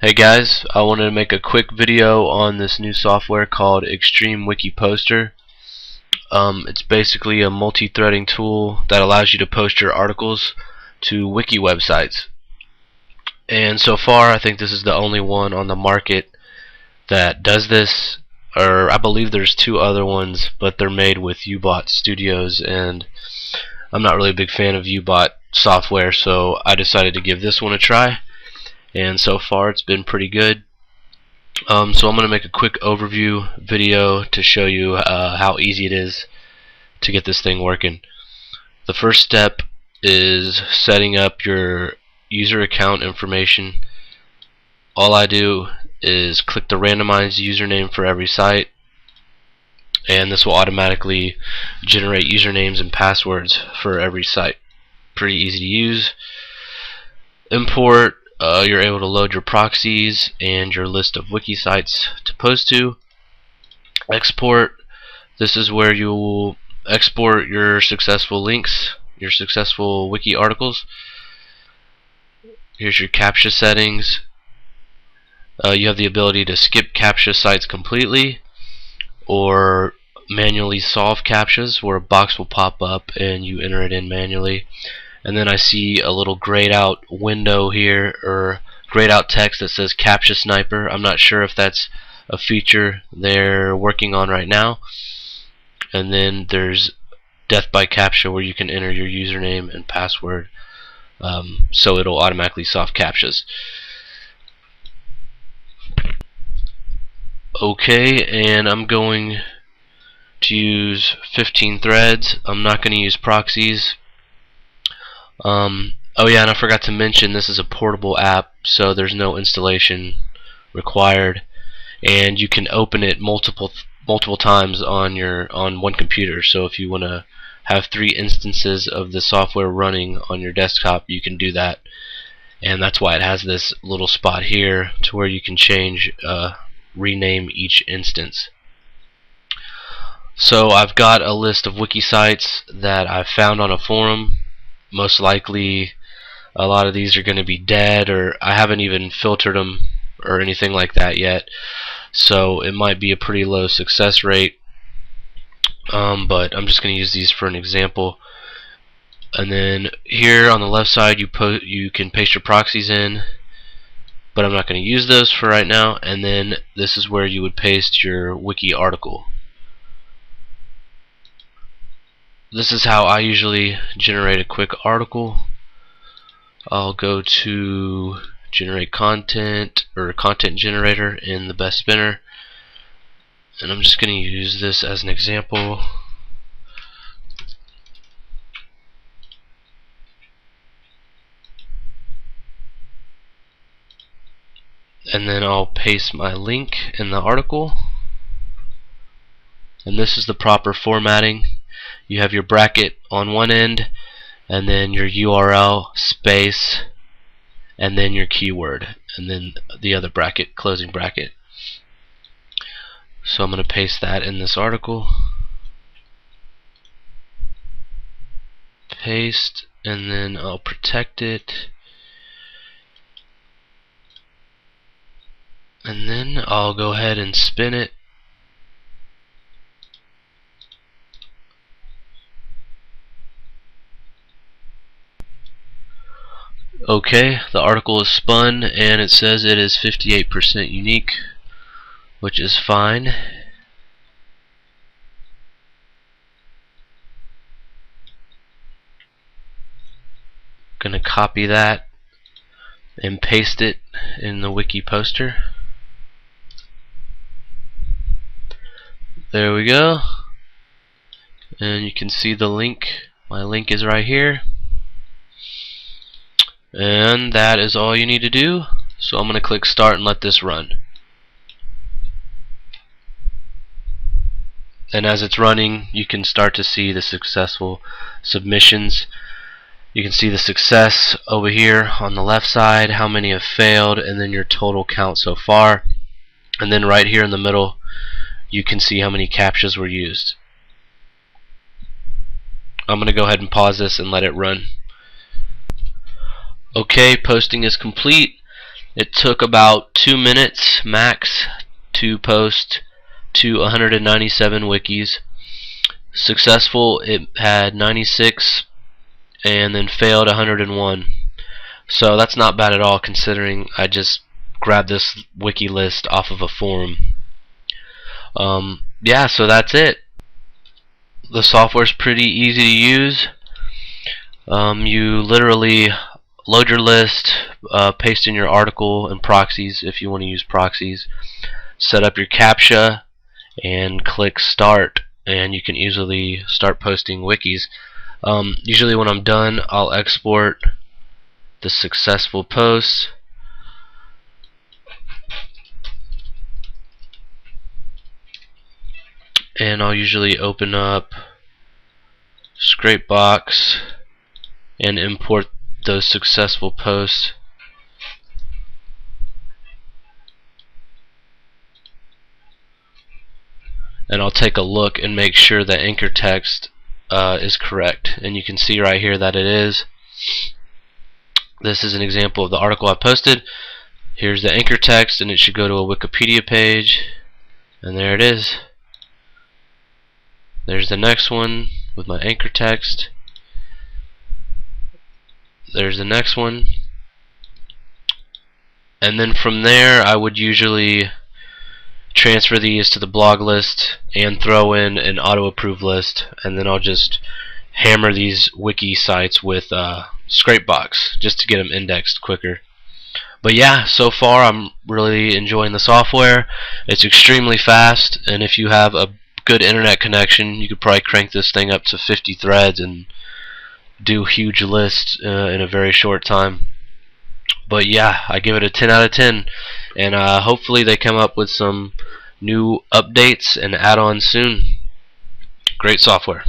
Hey guys, I wanted to make a quick video on this new software called Extreme Wiki Poster. It's basically a multi-threading tool that allows you to post your articles to wiki websites. And so far, I think this is the only one on the market that does this. Or I believe there's two other ones, but they're made with Ubot Studios, and I'm not really a big fan of Ubot software, so I decided to give this one a try. And so far, it's been pretty good. So I'm going to make a quick overview video to show you how easy it is to get this thing working. The first step is setting up your user account information. All I do is click the randomized username for every site, and this will automatically generate usernames and passwords for every site. Pretty easy to use. Import. You're able to load your proxies and your list of wiki sites to post to. Export. This is where you will export your successful links, your successful wiki articles. Here's your CAPTCHA settings. You have the ability to skip CAPTCHA sites completely or manually solve CAPTCHAs, where a box will pop up and you enter it in manually. And then I see a little grayed out window here, or grayed out text that says CAPTCHA Sniper. I'm not sure if that's a feature they're working on right now. And then there's Death by CAPTCHA, where you can enter your username and password, so it'll automatically solve CAPTCHAs. Okay, and I'm going to use 15 threads. I'm not going to use proxies. Oh yeah, and I forgot to mention, this is a portable app, so there's no installation required, and you can open it multiple times on one computer. So if you want to have 3 instances of the software running on your desktop, you can do that. And that's why it has this little spot here to where you can change, rename each instance. So I've got a list of wiki sites that I've found on a forum. Most likely a lot of these are going to be dead, or I haven't even filtered them or anything like that yet, so it might be a pretty low success rate, but I'm just going to use these for an example. And then here on the left side, you can paste your proxies in, but I'm not going to use those for right now. And then this is where you would paste your wiki article. This is how I usually generate a quick article. I'll go to generate content, or content generator, in the best spinner, and I'm just going to use this as an example. And then I'll paste my link in the article, and this is the proper formatting. You have your bracket on one end, and then your URL, space, and then your keyword, and then the other bracket, closing bracket. So I'm going to paste that in this article. Paste, and then I'll protect it. And then I'll go ahead and spin it. Okay, the article is spun, and it says it is 58% unique, which is fine. Gonna copy that and paste it in the wiki poster. There we go, and you can see the link. My link is right here, and that is all you need to do. So I'm going to click start and let this run. And as it's running, you can start to see the successful submissions. You can see the success over here on the left side, how many have failed, and then your total count so far. And then right here in the middle, you can see how many CAPTCHAs were used. I'm going to go ahead and pause this and let it run. Okay, posting is complete, It took about 2 minutes max to post to 197 wikis. Successful, it had 96, and then failed 101. So that's not bad at all, considering I just grabbed this wiki list off of a forum. Yeah, so that's it. The software's pretty easy to use. You literally load your list, paste in your article and proxies if you want to use proxies, set up your CAPTCHA, and click start, and you can easily start posting wikis. Usually when I'm done, I'll export the successful post, and I'll usually open up Scrapebox and import those successful posts. And I'll take a look and make sure that anchor text is correct, and you can see right here that it is. This is an example of the article I posted. Here's the anchor text, and it should go to a Wikipedia page, and there it is. There's the next one with my anchor text. There's the next one, and then from there I would usually transfer these to the blog list and throw in an auto-approve list, and then I'll just hammer these wiki sites with Scrapebox just to get them indexed quicker. But yeah, so far I'm really enjoying the software. It's extremely fast, and if you have a good internet connection, you could probably crank this thing up to 50 threads and do huge lists in a very short time. But yeah, I give it a 10 out of 10, and hopefully they come up with some new updates and add-ons soon. Great software.